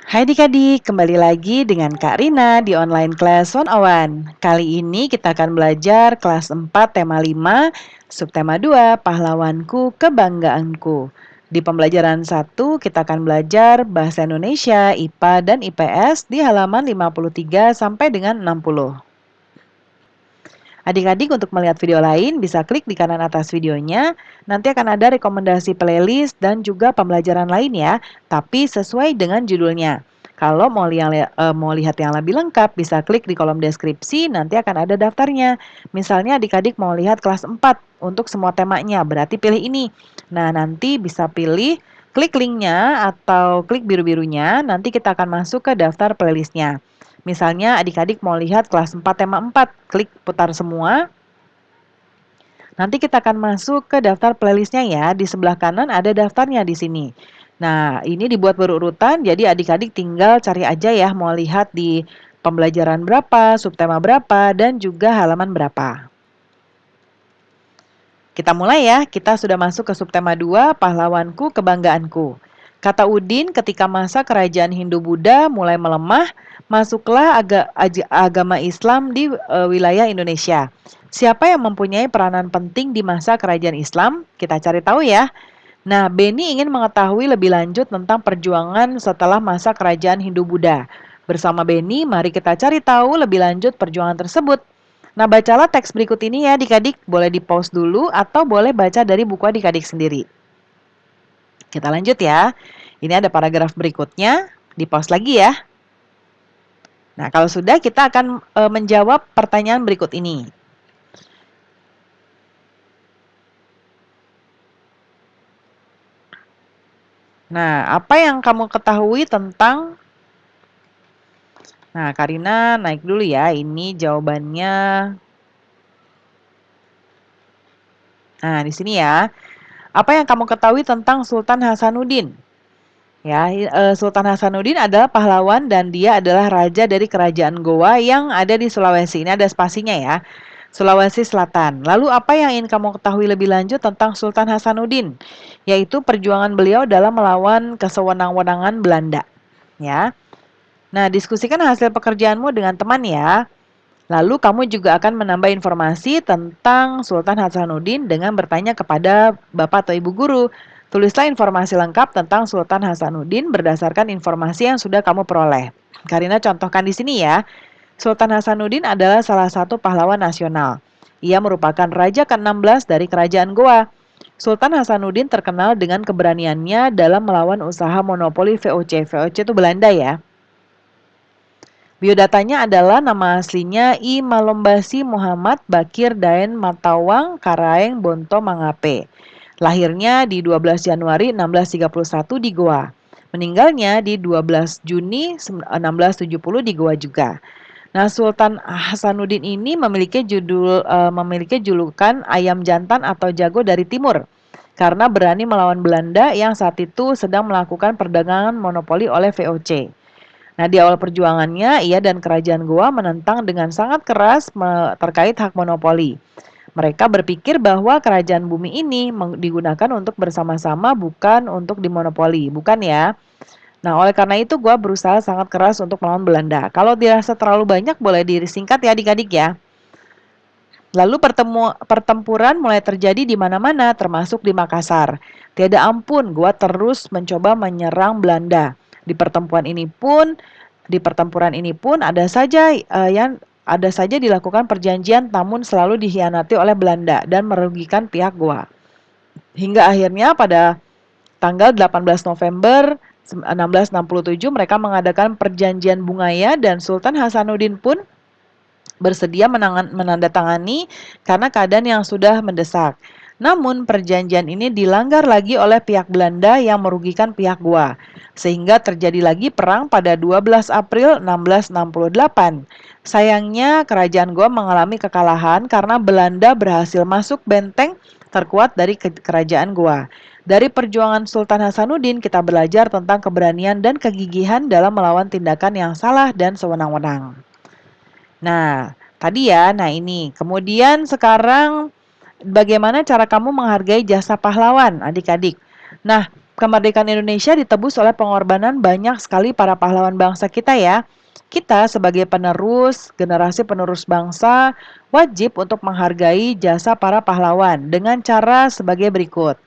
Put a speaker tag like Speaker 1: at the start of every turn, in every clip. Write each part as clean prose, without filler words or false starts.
Speaker 1: Hai adik-adik, kembali lagi dengan Kak Rina di online class 101. Kali ini kita akan belajar kelas 4 tema 5, subtema 2, pahlawanku kebanggaanku. Di pembelajaran 1 kita akan belajar bahasa Indonesia, IPA dan IPS di halaman 53 sampai dengan 60. Adik-adik untuk melihat video lain bisa klik di kanan atas videonya. Nanti akan ada rekomendasi playlist dan juga pembelajaran lain ya, tapi sesuai dengan judulnya. Kalau mau lihat yang lebih lengkap bisa klik di kolom deskripsi, nanti akan ada daftarnya. Misalnya adik-adik mau lihat kelas 4 untuk semua temanya, berarti pilih ini. Nah, nanti bisa pilih klik linknya atau klik biru-birunya, nanti kita akan masuk ke daftar playlistnya. Misalnya adik-adik mau lihat kelas 4 tema 4, klik putar semua. Nanti kita akan masuk ke daftar playlistnya ya. Di sebelah kanan ada daftarnya di sini. Nah, ini dibuat berurutan, jadi adik-adik tinggal cari aja ya mau lihat di pembelajaran berapa, subtema berapa, dan juga halaman berapa. Kita mulai ya, kita sudah masuk ke subtema 2, pahlawanku kebanggaanku. Kata Udin, ketika masa kerajaan Hindu-Buddha mulai melemah, masuklah agama Islam di wilayah Indonesia. Siapa yang mempunyai peranan penting di masa kerajaan Islam? Kita cari tahu ya. Nah, Beni ingin mengetahui lebih lanjut tentang perjuangan setelah masa kerajaan Hindu-Buddha. Bersama Beni, mari kita cari tahu lebih lanjut perjuangan tersebut. Nah, bacalah teks berikut ini ya adik-adik. Boleh di-pause dulu atau boleh baca dari buku adik-adik sendiri. Kita lanjut ya. Ini ada paragraf berikutnya. Di-pause lagi ya. Nah, kalau sudah kita akan menjawab pertanyaan berikut ini. Nah, apa yang kamu ketahui tentang... Nah, Karina naik dulu ya. Ini jawabannya. Nah, di sini ya. Apa yang kamu ketahui tentang Sultan Hasanuddin? Ya, Sultan Hasanuddin adalah pahlawan dan dia adalah raja dari kerajaan Gowa yang ada di Sulawesi. Ini ada spasinya ya. Sulawesi Selatan. Lalu apa yang ingin kamu ketahui lebih lanjut tentang Sultan Hasanuddin? Yaitu perjuangan beliau dalam melawan kesewenang-wenangan Belanda. Ya. Nah, diskusikan hasil pekerjaanmu dengan teman ya. Lalu kamu juga akan menambah informasi tentang Sultan Hasanuddin dengan bertanya kepada Bapak atau Ibu guru. Tulislah informasi lengkap tentang Sultan Hasanuddin berdasarkan informasi yang sudah kamu peroleh. Karina contohkan di sini ya. Sultan Hasanuddin adalah salah satu pahlawan nasional. Ia merupakan raja ke-16 dari kerajaan Goa. Sultan Hasanuddin terkenal dengan keberaniannya dalam melawan usaha monopoli VOC. VOC itu Belanda ya. Biodatanya adalah nama aslinya I Malombasi Muhammad Bakir Daen Matawang Karaeng Bonto Mangape. Lahirnya di 12 Januari 1631 di Goa. Meninggalnya di 12 Juni 1670 di Goa juga. Nah, Sultan Hasanuddin ini memiliki julukan ayam jantan atau jago dari timur karena berani melawan Belanda yang saat itu sedang melakukan perdagangan monopoli oleh VOC. Nah, di awal perjuangannya, ia dan kerajaan Goa menentang dengan sangat keras terkait hak monopoli. Mereka berpikir bahwa kerajaan bumi ini digunakan untuk bersama-sama bukan untuk dimonopoli, bukan ya? Nah, oleh karena itu Goa berusaha sangat keras untuk melawan Belanda. Kalau dirasa terlalu banyak boleh disingkat ya adik-adik ya. Lalu pertempuran mulai terjadi di mana-mana, termasuk di Makassar. Tiada ampun, Goa terus mencoba menyerang Belanda. Di pertempuran ini pun ada saja dilakukan perjanjian, namun selalu dikhianati oleh Belanda dan merugikan pihak Goa. Hingga akhirnya pada tanggal 18 November 1667 mereka mengadakan perjanjian Bungaya dan Sultan Hasanuddin pun bersedia menandatangani karena keadaan yang sudah mendesak. Namun perjanjian ini dilanggar lagi oleh pihak Belanda yang merugikan pihak Goa. Sehingga terjadi lagi perang pada 12 April 1668. Sayangnya kerajaan Goa mengalami kekalahan karena Belanda berhasil masuk benteng terkuat dari kerajaan Goa. Dari perjuangan Sultan Hasanuddin kita belajar tentang keberanian dan kegigihan dalam melawan tindakan yang salah dan sewenang-wenang. Nah, tadi ya, nah ini. Kemudian sekarang bagaimana cara kamu menghargai jasa pahlawan, adik-adik? Nah, Kemerdekaan Indonesia ditebus oleh pengorbanan banyak sekali para pahlawan bangsa kita ya. Kita sebagai penerus, generasi penerus bangsa, wajib untuk menghargai jasa para pahlawan dengan cara sebagai berikut.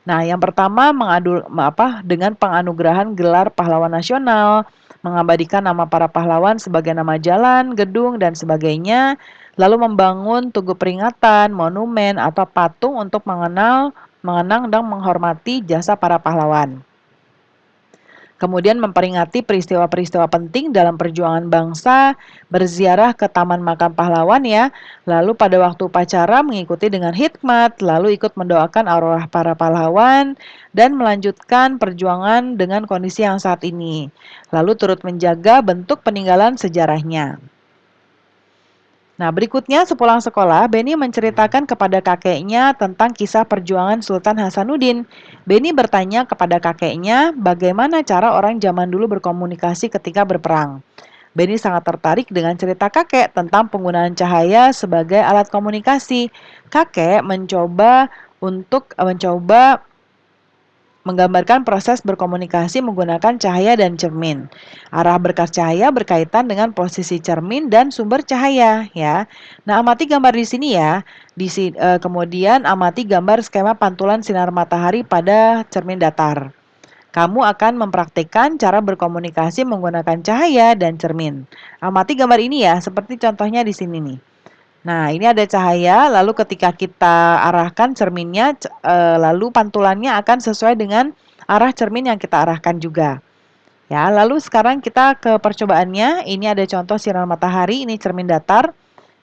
Speaker 1: Nah, yang pertama dengan penganugerahan gelar pahlawan nasional, mengabadikan nama para pahlawan sebagai nama jalan, gedung, dan sebagainya, lalu membangun tugu peringatan, monumen, atau patung untuk mengenang dan menghormati jasa para pahlawan. Kemudian memperingati peristiwa-peristiwa penting dalam perjuangan bangsa, berziarah ke Taman Makam Pahlawan ya, lalu pada waktu upacara mengikuti dengan hikmat, lalu ikut mendoakan arwah para pahlawan, dan melanjutkan perjuangan dengan kondisi yang saat ini. Lalu turut menjaga bentuk peninggalan sejarahnya. Nah, berikutnya sepulang sekolah, Beni menceritakan kepada kakeknya tentang kisah perjuangan Sultan Hasanuddin. Beni bertanya kepada kakeknya bagaimana cara orang zaman dulu berkomunikasi ketika berperang. Beni sangat tertarik dengan cerita kakek tentang penggunaan cahaya sebagai alat komunikasi. Kakek mencoba menggambarkan proses berkomunikasi menggunakan cahaya dan cermin. Arah berkas cahaya berkaitan dengan posisi cermin dan sumber cahaya ya. Nah, amati gambar di sini ya. Kemudian amati gambar skema pantulan sinar matahari pada cermin datar. Kamu akan mempraktikkan cara berkomunikasi menggunakan cahaya dan cermin. Amati gambar ini ya, seperti contohnya di sini nih. Nah, ini ada cahaya, lalu ketika kita arahkan cerminnya, lalu pantulannya akan sesuai dengan arah cermin yang kita arahkan juga. Ya, lalu sekarang kita ke percobaannya. Ini ada contoh sinar matahari, ini cermin datar.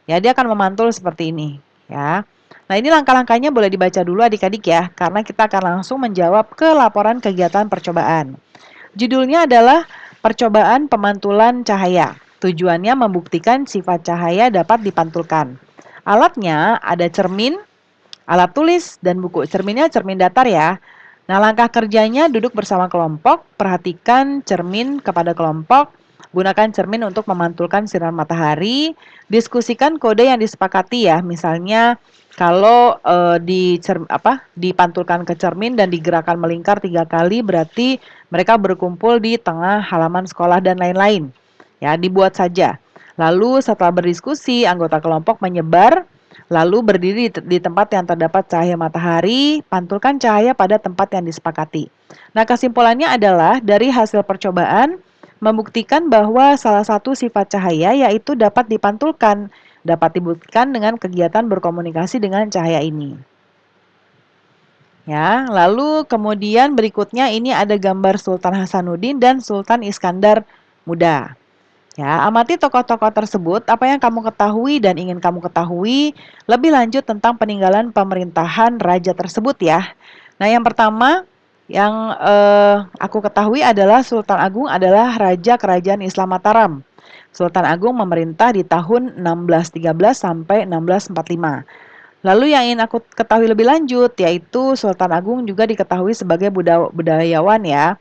Speaker 1: Ya, dia akan memantul seperti ini, ya. Nah, ini langkah-langkahnya boleh dibaca dulu adik-adik ya, karena kita akan langsung menjawab ke laporan kegiatan percobaan. Judulnya adalah Percobaan Pemantulan Cahaya. Tujuannya membuktikan sifat cahaya dapat dipantulkan. Alatnya ada cermin, alat tulis, dan buku. Cerminnya cermin datar ya. Nah, langkah kerjanya duduk bersama kelompok, perhatikan cermin kepada kelompok, gunakan cermin untuk memantulkan sinar matahari, diskusikan kode yang disepakati ya. Misalnya kalau dipantulkan ke cermin dan digerakkan melingkar 3 kali berarti mereka berkumpul di tengah halaman sekolah dan lain-lain. Ya, dibuat saja. Lalu setelah berdiskusi, anggota kelompok menyebar lalu berdiri di tempat yang terdapat cahaya matahari, pantulkan cahaya pada tempat yang disepakati. Nah, kesimpulannya adalah dari hasil percobaan membuktikan bahwa salah satu sifat cahaya yaitu dapat dipantulkan, dapat dibuktikan dengan kegiatan berkomunikasi dengan cahaya ini. Ya, lalu kemudian berikutnya ini ada gambar Sultan Hasanuddin dan Sultan Iskandar Muda. Ya, amati tokoh-tokoh tersebut, apa yang kamu ketahui dan ingin kamu ketahui lebih lanjut tentang peninggalan pemerintahan raja tersebut ya. Nah, yang pertama yang aku ketahui adalah Sultan Agung adalah Raja Kerajaan Islam Mataram. Sultan Agung memerintah di tahun 1613 sampai 1645. Lalu yang ingin aku ketahui lebih lanjut yaitu Sultan Agung juga diketahui sebagai budayawan ya.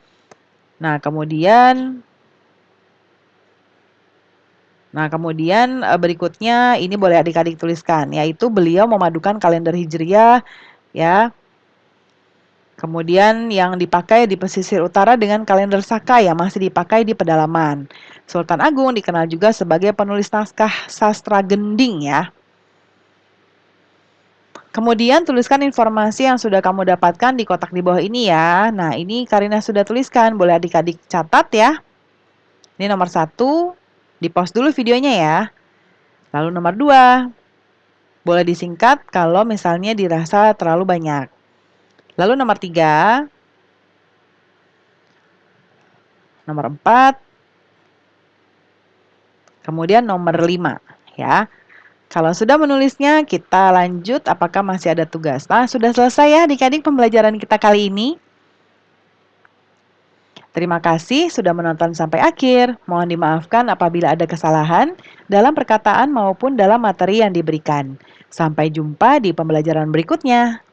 Speaker 1: Nah, kemudian berikutnya ini boleh adik-adik tuliskan, yaitu beliau memadukan kalender Hijriah ya. Kemudian yang dipakai di pesisir utara dengan kalender Saka yang masih dipakai di pedalaman. Sultan Agung dikenal juga sebagai penulis naskah sastra gending ya. Kemudian tuliskan informasi yang sudah kamu dapatkan di kotak di bawah ini ya. Nah, ini Karina sudah tuliskan, boleh adik-adik catat ya. Ini nomor 1, di-pause dulu videonya ya. Lalu nomor 2, boleh disingkat kalau misalnya dirasa terlalu banyak. Lalu nomor 3, nomor 4, kemudian nomor 5 ya. Kalau sudah menulisnya, kita lanjut apakah masih ada tugas. Nah, sudah selesai ya adik-adik pembelajaran kita kali ini. Terima kasih sudah menonton sampai akhir. Mohon dimaafkan apabila ada kesalahan dalam perkataan maupun dalam materi yang diberikan. Sampai jumpa di pembelajaran berikutnya.